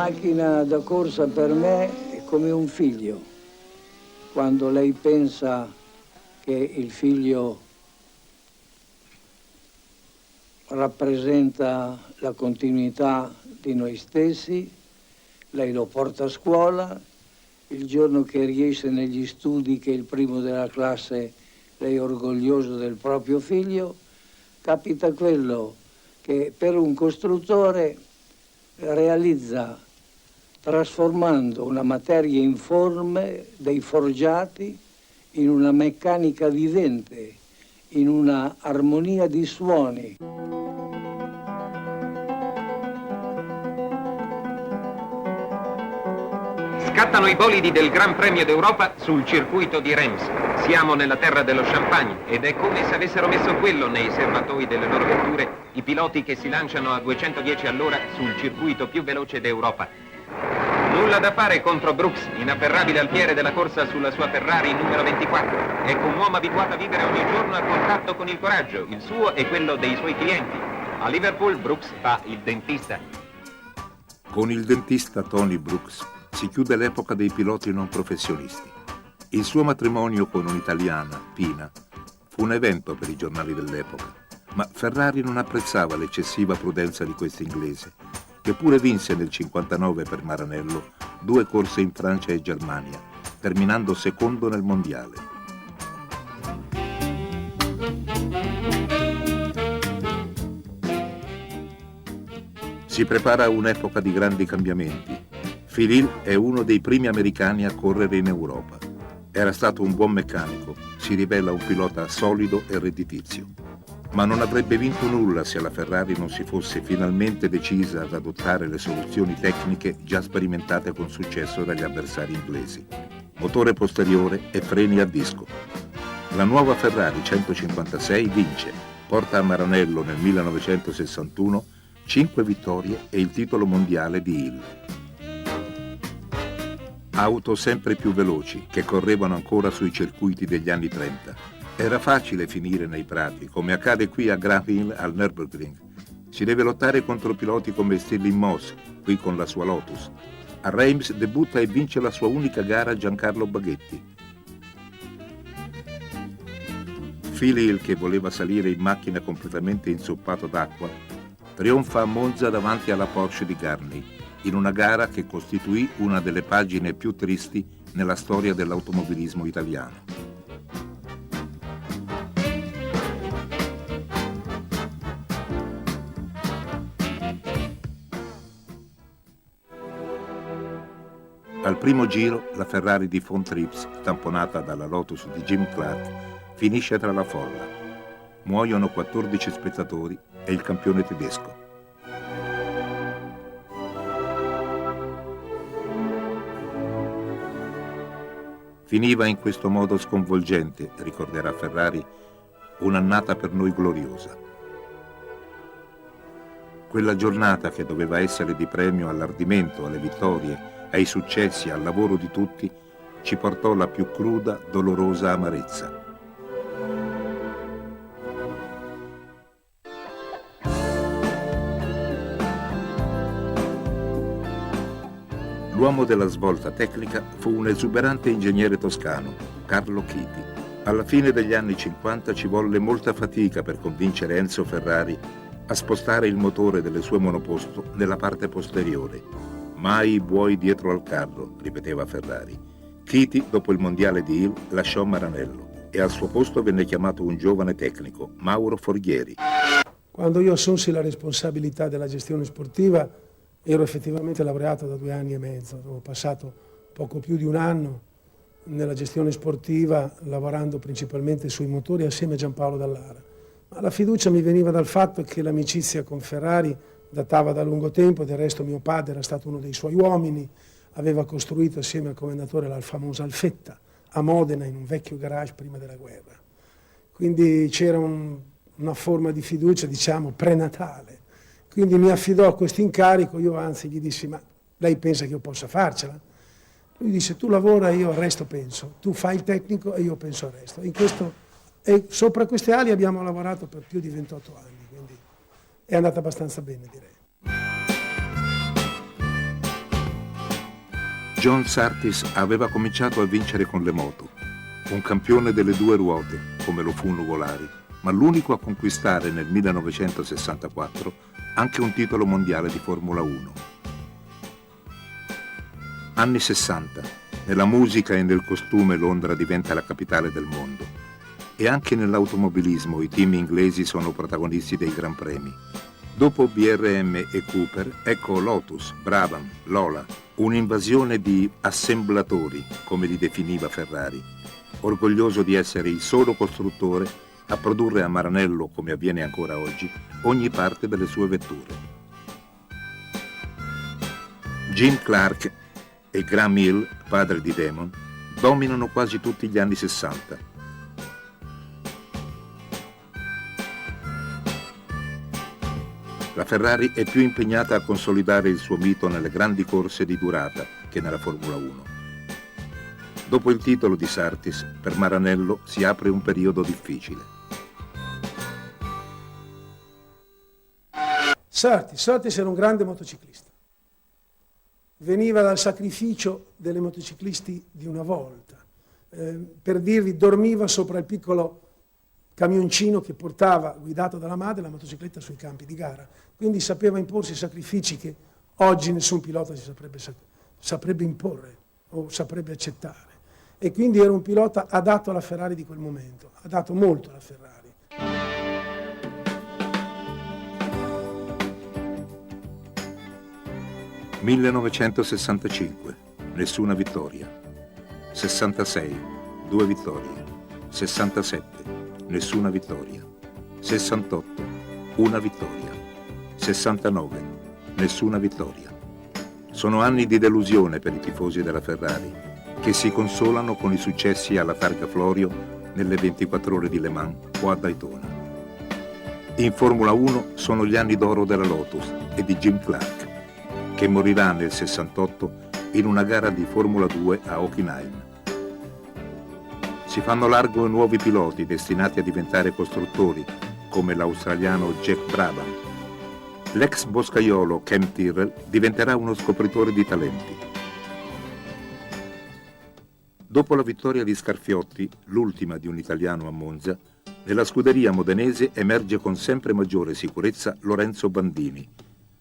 macchina da corsa per me è come un figlio. Quando lei pensa che il figlio rappresenta la continuità di noi stessi, lei lo porta a scuola, il giorno che riesce negli studi, che è il primo della classe, lei è orgoglioso del proprio figlio. Capita quello che per un costruttore realizza, trasformando una materia informe dei forgiati in una meccanica vivente, in una armonia di suoni. Scattano i bolidi del Gran Premio d'Europa sul circuito di Reims. Siamo nella terra dello champagne ed è come se avessero messo quello nei serbatoi delle loro vetture i piloti che si lanciano a 210 all'ora sul circuito più veloce d'Europa. Nulla da fare contro Brooks, inafferrabile alfiere della corsa sulla sua Ferrari numero 24. Ecco un uomo abituato a vivere ogni giorno a contatto con il coraggio, il suo e quello dei suoi clienti. A Liverpool Brooks fa il dentista. Con il dentista Tony Brooks si chiude l'epoca dei piloti non professionisti. Il suo matrimonio con un'italiana, Pina, fu un evento per i giornali dell'epoca, ma Ferrari non apprezzava l'eccessiva prudenza di questo inglese, che pure vinse nel 59 per Maranello 2 corse in Francia e Germania, terminando secondo nel mondiale. Si prepara un'epoca di grandi cambiamenti. Phil Hill è uno dei primi americani a correre in Europa. Era stato un buon meccanico, si rivela un pilota solido e redditizio. Ma non avrebbe vinto nulla se la Ferrari non si fosse finalmente decisa ad adottare le soluzioni tecniche già sperimentate con successo dagli avversari inglesi. Motore posteriore e freni a disco. La nuova Ferrari 156 vince, porta a Maranello nel 1961 5 vittorie e il titolo mondiale di Hill. Auto sempre più veloci che correvano ancora sui circuiti degli anni 30. Era facile finire nei prati, come accade qui a Graham Hill al Nürburgring. Si deve lottare contro piloti come Stirling Moss, qui con la sua Lotus. A Reims debutta e vince la sua unica gara Giancarlo Baghetti. Phil Hill, che voleva salire in macchina completamente inzuppato d'acqua, trionfa a Monza davanti alla Porsche di Garney, in una gara che costituì una delle pagine più tristi nella storia dell'automobilismo italiano. Al primo giro la Ferrari di von Trips, tamponata dalla Lotus di Jim Clark, finisce tra la folla. Muoiono 14 spettatori e il campione tedesco. Finiva in questo modo sconvolgente, ricorderà Ferrari, un'annata per noi gloriosa. Quella giornata che doveva essere di premio all'ardimento, alle vittorie, ai successi, al lavoro di tutti, ci portò la più cruda, dolorosa amarezza. L'uomo della svolta tecnica fu un esuberante ingegnere toscano, Carlo Chiti. Alla fine degli anni 50 ci volle molta fatica per convincere Enzo Ferrari a spostare il motore delle sue monoposto nella parte posteriore. Mai buoi dietro al carro, ripeteva Ferrari. Chiti, dopo il mondiale di Hill, lasciò Maranello e al suo posto venne chiamato un giovane tecnico, Mauro Forghieri. Quando io assunsi la responsabilità della gestione sportiva, ero effettivamente laureato da 2 anni e mezzo, avevo passato poco più di 1 anno nella gestione sportiva lavorando principalmente sui motori assieme a Giampaolo Dallara. Ma la fiducia mi veniva dal fatto che l'amicizia con Ferrari datava da lungo tempo, del resto mio padre era stato uno dei suoi uomini, aveva costruito assieme al commendatore la famosa Alfetta a Modena in un vecchio garage prima della guerra. Quindi c'era una forma di fiducia, diciamo, prenatale. Quindi mi affidò a questo incarico, io anzi gli dissi, ma lei pensa che io possa farcela? Lui disse, tu lavora e io al resto penso, tu fai il tecnico e io penso al resto. E sopra queste ali abbiamo lavorato per più di 28 anni, quindi è andata abbastanza bene, direi. John Surtees aveva cominciato a vincere con le moto, un campione delle due ruote, come lo fu Nuvolari, ma l'unico a conquistare nel 1964 anche un titolo mondiale di Formula 1. Anni 60. Nella musica e nel costume Londra diventa la capitale del mondo. E anche nell'automobilismo i team inglesi sono protagonisti dei Gran Premi. Dopo BRM e Cooper, ecco Lotus, Brabham, Lola, un'invasione di assemblatori, come li definiva Ferrari, orgoglioso di essere il solo costruttore a produrre a Maranello, come avviene ancora oggi, ogni parte delle sue vetture. Jim Clark e Graham Hill, padre di Damon, dominano quasi tutti gli anni 60. La Ferrari è più impegnata a consolidare il suo mito nelle grandi corse di durata che nella Formula 1. Dopo il titolo di Surtees, per Maranello si apre un periodo difficile. Surtees era un grande motociclista. Veniva dal sacrificio delle motociclisti di una volta. Per dirvi, dormiva sopra il piccolo camioncino che portava, guidato dalla madre, la motocicletta sui campi di gara. Quindi sapeva imporsi sacrifici che oggi nessun pilota si saprebbe imporre o saprebbe accettare. E quindi era un pilota adatto alla Ferrari di quel momento, ha dato molto alla Ferrari. «1965, nessuna vittoria. 66, 2 vittorie. 67, nessuna vittoria. 68, una vittoria. 69, nessuna vittoria. Sono anni di delusione per i tifosi della Ferrari, che si consolano con i successi alla Targa Florio nelle 24 ore di Le Mans o a Daytona. In Formula 1 sono gli anni d'oro della Lotus e di Jim Clark, che morirà nel 68 in una gara di Formula 2 a Hockenheim. Si fanno largo nuovi piloti destinati a diventare costruttori, come l'australiano Jack Brabham. L'ex boscaiolo Ken Tyrrell diventerà uno scopritore di talenti. Dopo la vittoria di Scarfiotti, l'ultima di un italiano a Monza, nella scuderia modenese emerge con sempre maggiore sicurezza Lorenzo Bandini,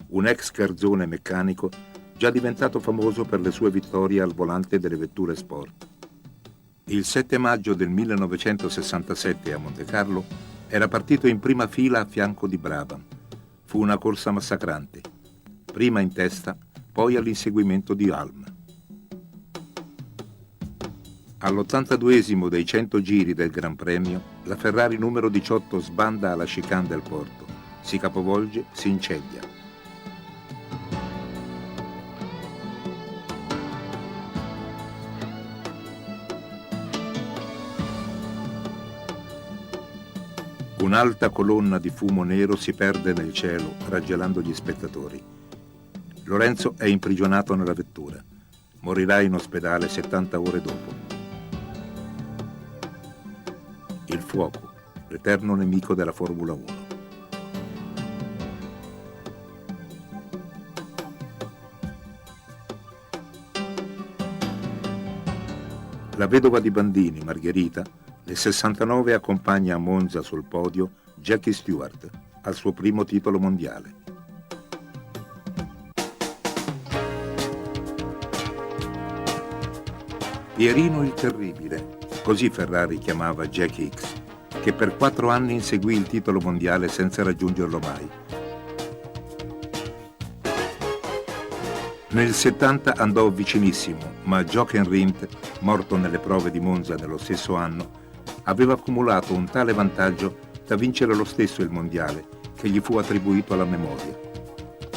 un ex garzone meccanico già diventato famoso per le sue vittorie al volante delle vetture sport. Il 7 maggio del 1967 a Montecarlo era partito in prima fila a fianco di Brabham. Fu una corsa massacrante, prima in testa, poi all'inseguimento di Halm. All'82esimo dei 100 giri del Gran Premio, la Ferrari numero 18 sbanda alla chicane del porto, si capovolge, si incendia. Un'alta colonna di fumo nero si perde nel cielo, raggelando gli spettatori. Lorenzo è imprigionato nella vettura. Morirà in ospedale 70 ore dopo. Il fuoco, l'eterno nemico della Formula 1. La vedova di Bandini, Margherita, nel 69 accompagna a Monza sul podio Jackie Stewart al suo primo titolo mondiale. Pierino il Terribile, così Ferrari chiamava Jack Hicks, che per 4 anni inseguì il titolo mondiale senza raggiungerlo mai. Nel 70 andò vicinissimo, ma Jochen Rindt, morto nelle prove di Monza nello stesso anno, aveva accumulato un tale vantaggio da vincere lo stesso il mondiale, che gli fu attribuito alla memoria.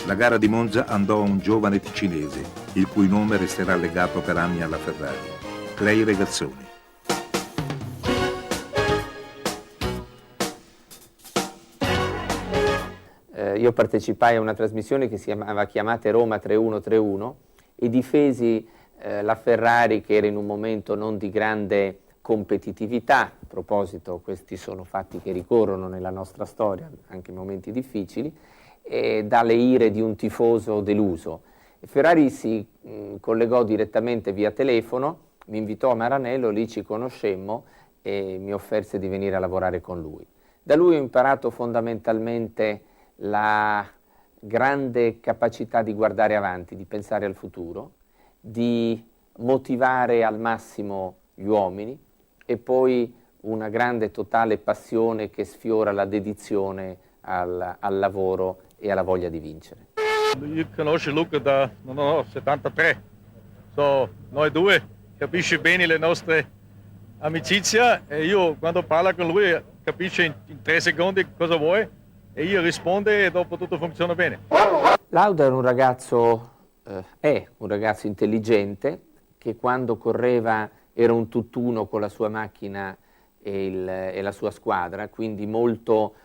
La gara di Monza andò a un giovane ticinese, il cui nome resterà legato per anni alla Ferrari, Clay Regazzoni. Io partecipai a una trasmissione che si chiamava Chiamate Roma 3131 e difesi la Ferrari, che era in un momento non di grande competitività. A proposito, questi sono fatti che ricorrono nella nostra storia, anche in momenti difficili, dalle ire di un tifoso deluso. Ferrari si collegò direttamente via telefono, mi invitò a Maranello, lì ci conoscemmo e mi offerse di venire a lavorare con lui. Da lui ho imparato fondamentalmente la grande capacità di guardare avanti, di pensare al futuro, di motivare al massimo gli uomini e poi una grande totale passione che sfiora la dedizione al lavoro e alla voglia di vincere. Io conosco Luca da 73, noi due capisce bene le nostre amicizie e io quando parlo con lui capisce in 3 secondi cosa vuoi e io rispondo e dopo tutto funziona bene. Lauda è un ragazzo intelligente che quando correva era un tutt'uno con la sua macchina e la sua squadra, quindi molto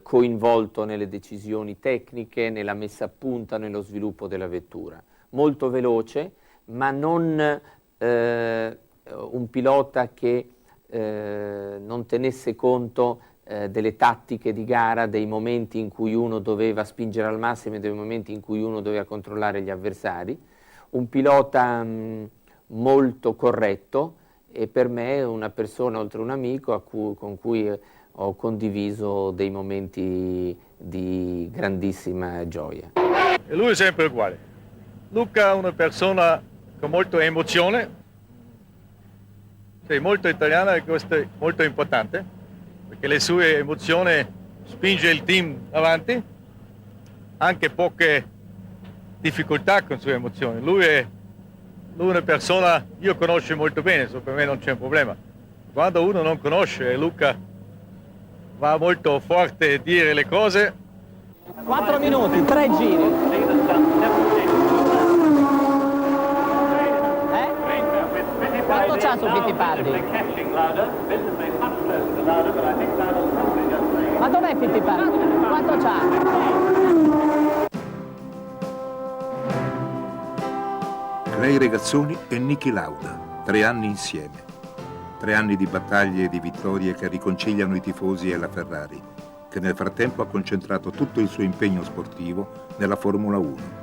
coinvolto nelle decisioni tecniche, nella messa a punta, nello sviluppo della vettura. Molto veloce, ma non un pilota che non tenesse conto delle tattiche di gara, dei momenti in cui uno doveva spingere al massimo e dei momenti in cui uno doveva controllare gli avversari. Un pilota molto corretto e per me una persona, oltre un amico, con cui ho condiviso dei momenti di grandissima gioia. E lui è sempre uguale. Luca è una persona con molta emozione, sei molto italiana e questo è molto importante, perché le sue emozioni spinge il team avanti, anche poche difficoltà con le sue emozioni. Lui è una persona, io conosco molto bene, per me non c'è un problema. Quando uno non conosce, Luca va molto forte a dire le cose. 4 minuti, 3 giri. Quanto c'ha su Fittipaldi? Ma dov'è Fittipaldi? Quanto c'ha? Clay Regazzoni e Niki Lauda, 3 anni insieme. 3 anni di battaglie e di vittorie che riconciliano i tifosi e la Ferrari, che nel frattempo ha concentrato tutto il suo impegno sportivo nella Formula 1.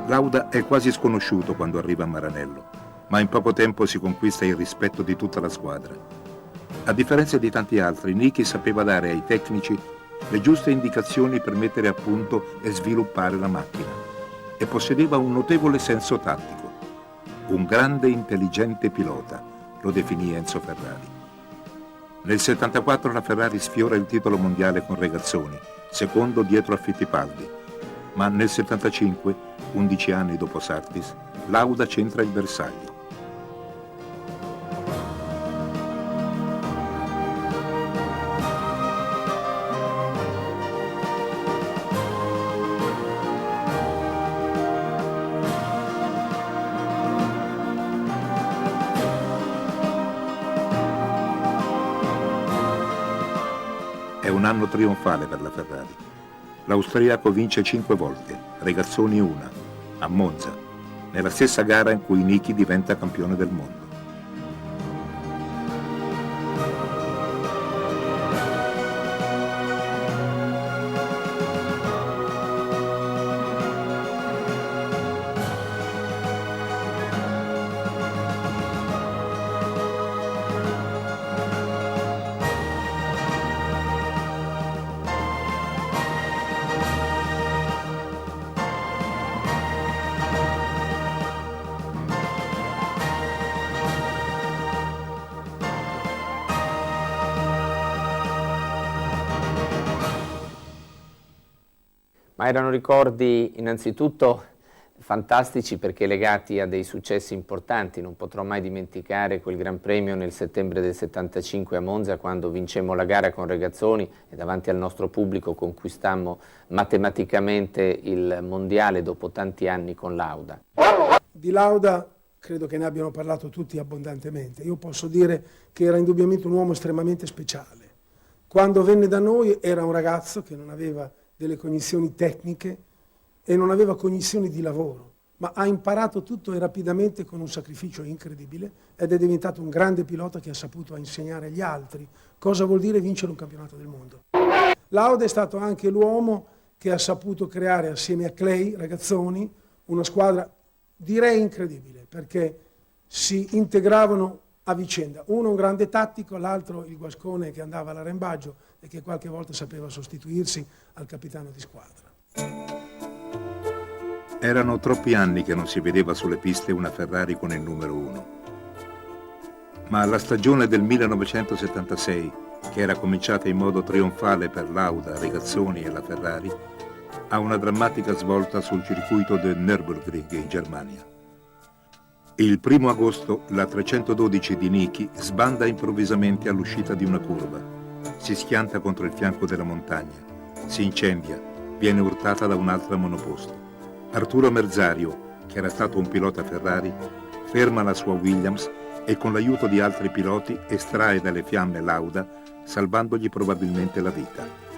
Lauda è quasi sconosciuto quando arriva a Maranello, ma in poco tempo si conquista il rispetto di tutta la squadra. A differenza di tanti altri, Niki sapeva dare ai tecnici le giuste indicazioni per mettere a punto e sviluppare la macchina e possedeva un notevole senso tattico. Un grande e intelligente pilota, lo definì Enzo Ferrari. Nel 74 la Ferrari sfiora il titolo mondiale con Regazzoni, secondo dietro a Fittipaldi, ma nel 75, 11 anni dopo Surtees, Lauda centra il bersaglio. È un anno trionfale per la Ferrari. L'austriaco vince 5 volte, Regazzoni una, a Monza, nella stessa gara in cui Niki diventa campione del mondo. Ma erano ricordi innanzitutto fantastici perché legati a dei successi importanti. Non potrò mai dimenticare quel Gran Premio nel settembre del 75 a Monza, quando vincemmo la gara con Regazzoni e davanti al nostro pubblico conquistammo matematicamente il mondiale dopo tanti anni con Lauda. Di Lauda credo che ne abbiano parlato tutti abbondantemente. Io posso dire che era indubbiamente un uomo estremamente speciale. Quando venne da noi era un ragazzo che non aveva delle cognizioni tecniche e non aveva cognizioni di lavoro, ma ha imparato tutto e rapidamente con un sacrificio incredibile ed è diventato un grande pilota che ha saputo insegnare agli altri cosa vuol dire vincere un campionato del mondo. Lauda è stato anche l'uomo che ha saputo creare assieme a Clay, ragazzoni, una squadra direi incredibile, perché si integravano a vicenda. Uno un grande tattico, l'altro il guascone che andava all'arrembaggio e che qualche volta sapeva sostituirsi al capitano di squadra. Erano troppi anni che non si vedeva sulle piste una Ferrari con il numero 1. Ma la stagione del 1976, che era cominciata in modo trionfale per Lauda, Regazzoni e la Ferrari, ha una drammatica svolta sul circuito del Nürburgring in Germania. Il 1 agosto la 312 di Niki sbanda improvvisamente all'uscita di una curva, si schianta contro il fianco della montagna, si incendia, viene urtata da un'altra monoposto. Arturo Merzario, che era stato un pilota Ferrari, ferma la sua Williams e con l'aiuto di altri piloti estrae dalle fiamme Lauda, salvandogli probabilmente la vita.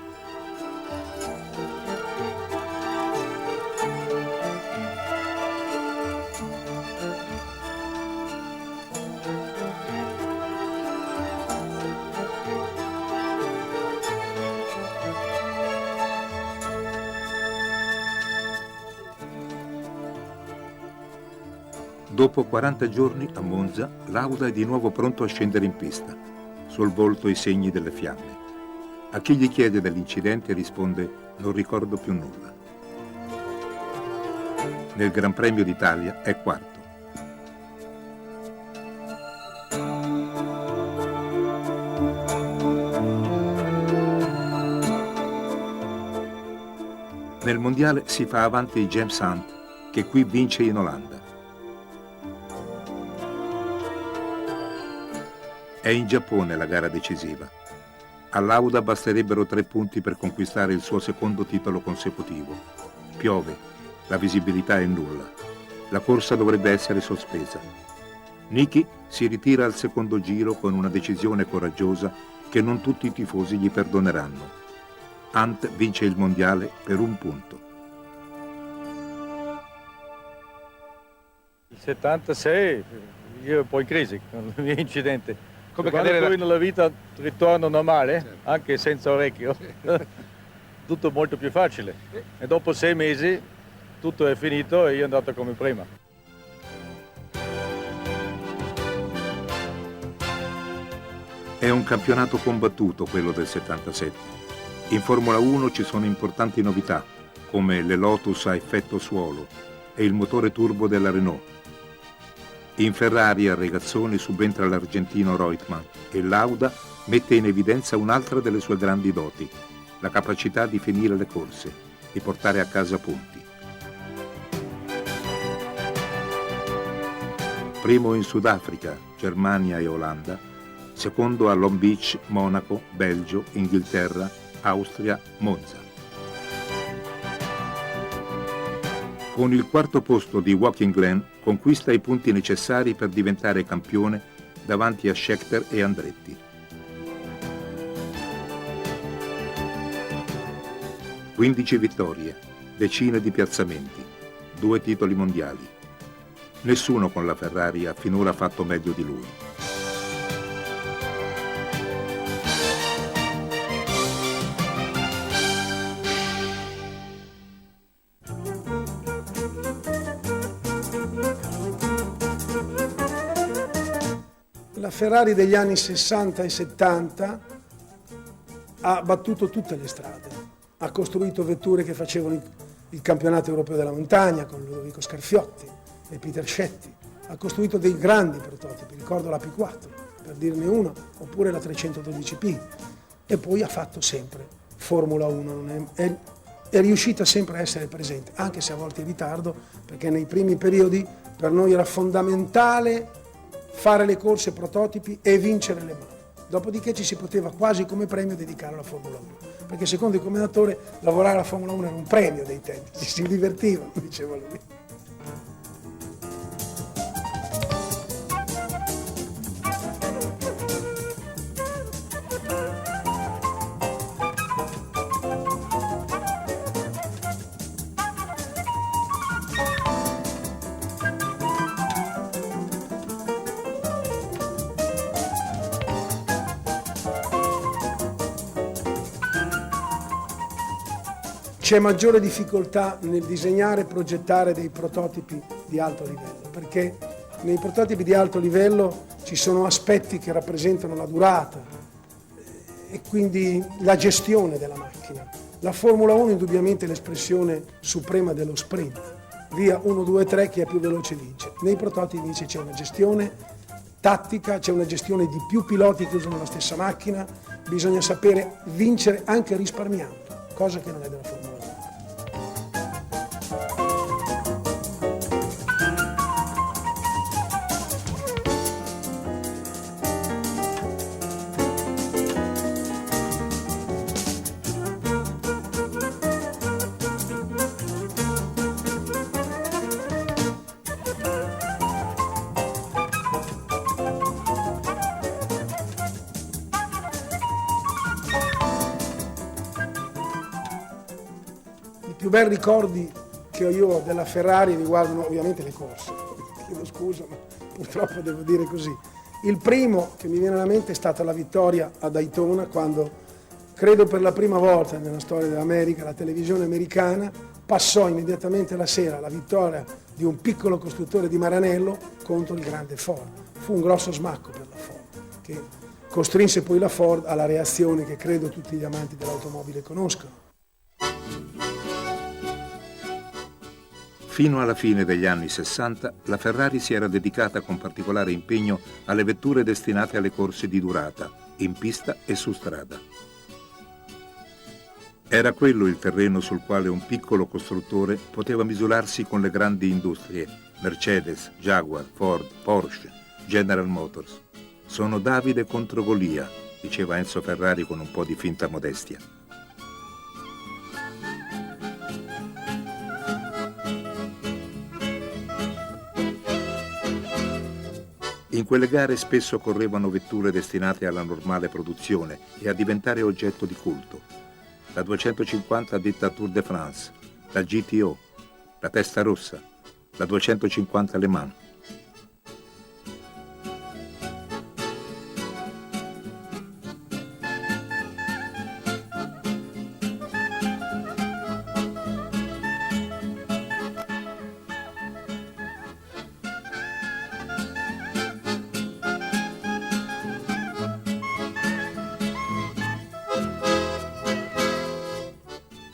Dopo 40 giorni a Monza, Lauda è di nuovo pronto a scendere in pista. Sul volto i segni delle fiamme. A chi gli chiede dell'incidente risponde: non ricordo più nulla. Nel Gran Premio d'Italia è quarto. Nel mondiale si fa avanti James Hunt, che qui vince in Olanda. È in Giappone la gara decisiva. A Lauda basterebbero 3 punti per conquistare il suo secondo titolo consecutivo. Piove, la visibilità è nulla. La corsa dovrebbe essere sospesa. Niki si ritira al secondo giro con una decisione coraggiosa che non tutti i tifosi gli perdoneranno. Hunt vince il mondiale per 1 punto. Il 76 io ero un po' in crisi con il mio incidente. Come Quando cadere poi nella vita ritorno normale, anche senza orecchio, tutto molto più facile. E dopo 6 mesi tutto è finito e io sono andato come prima. È un campionato combattuto quello del 77. In Formula 1 ci sono importanti novità, come le Lotus a effetto suolo e il motore turbo della Renault. In Ferrari a Regazzoni subentra l'argentino Reutemann e Lauda mette in evidenza un'altra delle sue grandi doti, la capacità di finire le corse, di portare a casa punti. Primo in Sudafrica, Germania e Olanda, secondo a Long Beach, Monaco, Belgio, Inghilterra, Austria, Monza. Con il 4° posto di Watkins Glen conquista i punti necessari per diventare campione davanti a Scheckter e Andretti. «15 vittorie, decine di piazzamenti, 2 titoli mondiali. Nessuno con la Ferrari ha finora fatto meglio di lui». La Ferrari degli anni 60 e 70 ha battuto tutte le strade, ha costruito vetture che facevano il campionato europeo della montagna con Ludovico Scarfiotti e Peter Schetti, ha costruito dei grandi prototipi, ricordo la P4 per dirne uno, oppure la 312P, e poi ha fatto sempre Formula 1, è riuscita sempre a essere presente, anche se a volte in ritardo, perché nei primi periodi per noi era fondamentale fare le corse prototipi e vincere le mani. Dopodiché ci si poteva quasi come premio dedicare alla Formula 1, perché secondo il commendatore lavorare alla Formula 1 era un premio dei tempi, ci si divertivano, diceva lui. c'è maggiore difficoltà nel disegnare e progettare dei prototipi di alto livello, perché nei prototipi di alto livello ci sono aspetti che rappresentano la durata e quindi la gestione della macchina. La Formula 1 indubbiamente è l'espressione suprema dello sprint, via 1, 2, 3, chi è più veloce vince. Nei prototipi invece c'è una gestione tattica, c'è una gestione di più piloti che usano la stessa macchina, bisogna sapere vincere anche risparmiando, cosa che non è della Formula 1. I più bei ricordi che io ho della Ferrari riguardano ovviamente le corse, chiedo scusa ma purtroppo devo dire così. Il primo che mi viene alla mente è stata la vittoria a Daytona, quando credo per la prima volta nella storia dell'America la televisione americana passò immediatamente la sera la vittoria di un piccolo costruttore di Maranello contro il grande Ford. Fu un grosso smacco per la Ford, che costrinse poi la Ford alla reazione che credo tutti gli amanti dell'automobile conoscono. Fino alla fine degli anni 60 la Ferrari si era dedicata con particolare impegno alle vetture destinate alle corse di durata, in pista e su strada. Era quello il terreno sul quale un piccolo costruttore poteva misurarsi con le grandi industrie, Mercedes, Jaguar, Ford, Porsche, General Motors. Sono Davide contro Golia, diceva Enzo Ferrari con un po' di finta modestia. In quelle gare spesso correvano vetture destinate alla normale produzione e a diventare oggetto di culto. La 250 detta Tour de France, la GTO, la Testa Rossa, la 250 Le Mans.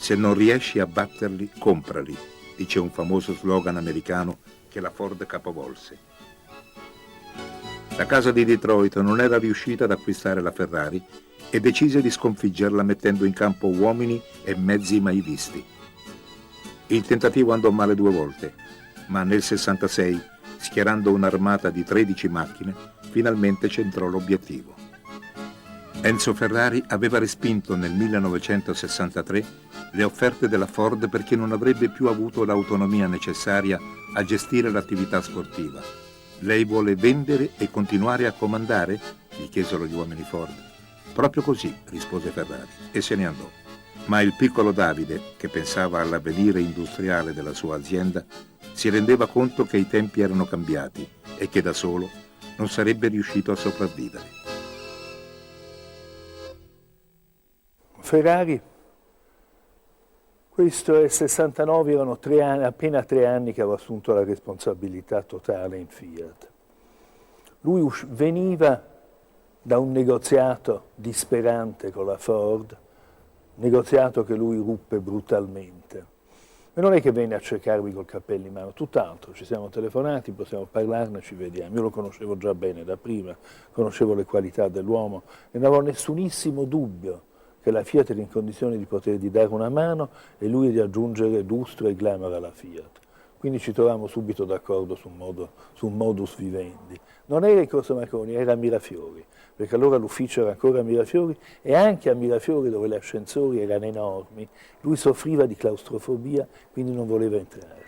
Se non riesci a batterli, comprali, dice un famoso slogan americano che la Ford capovolse. La casa di Detroit non era riuscita ad acquistare la Ferrari e decise di sconfiggerla mettendo in campo uomini e mezzi mai visti. Il tentativo andò male 2 volte, ma nel 66, schierando un'armata di 13 macchine, finalmente centrò l'obiettivo. Enzo Ferrari aveva respinto nel 1963 le offerte della Ford perché non avrebbe più avuto l'autonomia necessaria a gestire l'attività sportiva. Lei vuole vendere e continuare a comandare? Gli chiesero gli uomini Ford. Proprio così, rispose Ferrari, e se ne andò. Ma il piccolo Davide, che pensava all'avvenire industriale della sua azienda, si rendeva conto che i tempi erano cambiati e che da solo non sarebbe riuscito a sopravvivere. Ferrari, questo è il 69, erano appena 3 anni che aveva assunto la responsabilità totale in Fiat. Lui veniva da un negoziato disperante con la Ford, negoziato che lui ruppe brutalmente. E non è che venne a cercarmi col cappello in mano, tutt'altro, ci siamo telefonati, possiamo parlarne, ci vediamo. Io lo conoscevo già bene da prima, conoscevo le qualità dell'uomo e non avevo nessunissimo dubbio che la Fiat era in condizione di potergli dare una mano e lui di aggiungere lustro e glamour alla Fiat. Quindi ci trovavamo subito d'accordo su un modus vivendi. Non era in Corso Marconi, era a Mirafiori, perché allora l'ufficio era ancora a Mirafiori e anche a Mirafiori, dove gli ascensori erano enormi, lui soffriva di claustrofobia, quindi non voleva entrarci.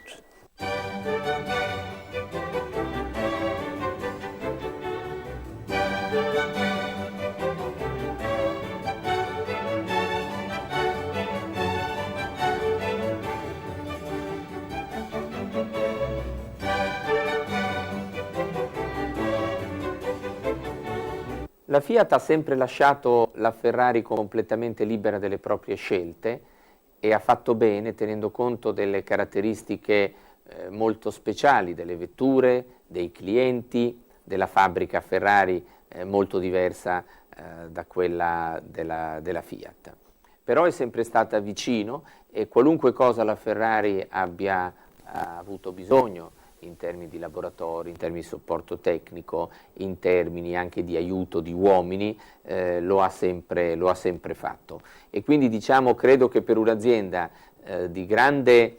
La Fiat ha sempre lasciato la Ferrari completamente libera delle proprie scelte e ha fatto bene tenendo conto delle caratteristiche molto speciali delle vetture, dei clienti, della fabbrica Ferrari molto diversa da quella della Fiat. Però è sempre stata vicino e qualunque cosa la Ferrari abbia avuto bisogno in termini di laboratori, in termini di supporto tecnico, in termini anche di aiuto di uomini, lo ha sempre fatto. E quindi diciamo, credo che per un'azienda di grande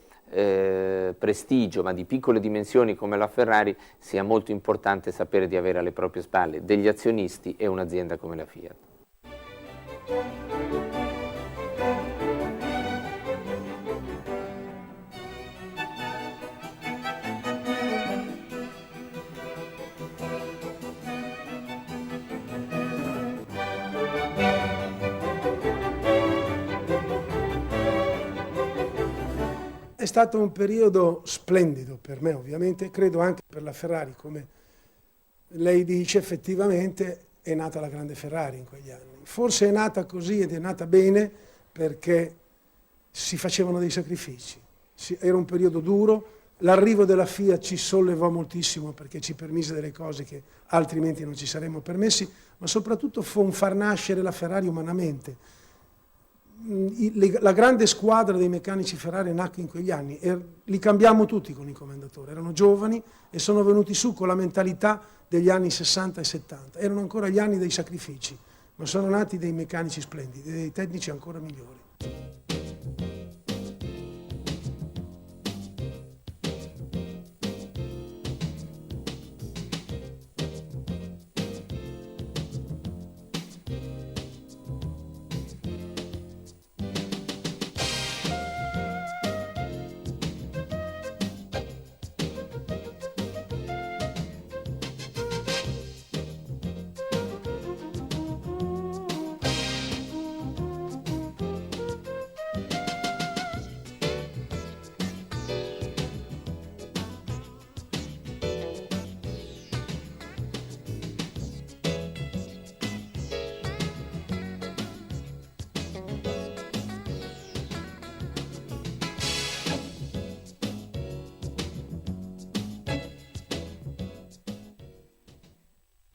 prestigio ma di piccole dimensioni come la Ferrari sia molto importante sapere di avere alle proprie spalle degli azionisti e un'azienda come la Fiat. È stato un periodo splendido per me, ovviamente, credo anche per la Ferrari, come lei dice, effettivamente è nata la grande Ferrari in quegli anni. Forse è nata così ed è nata bene perché si facevano dei sacrifici. Era un periodo duro, l'arrivo della Fiat ci sollevò moltissimo perché ci permise delle cose che altrimenti non ci saremmo permessi, ma soprattutto fu un far nascere la Ferrari umanamente. La grande squadra dei meccanici Ferrari nacque in quegli anni e li cambiamo tutti con il commendatore, erano giovani e sono venuti su con la mentalità degli anni 60 e 70, erano ancora gli anni dei sacrifici, ma sono nati dei meccanici splendidi, dei tecnici ancora migliori.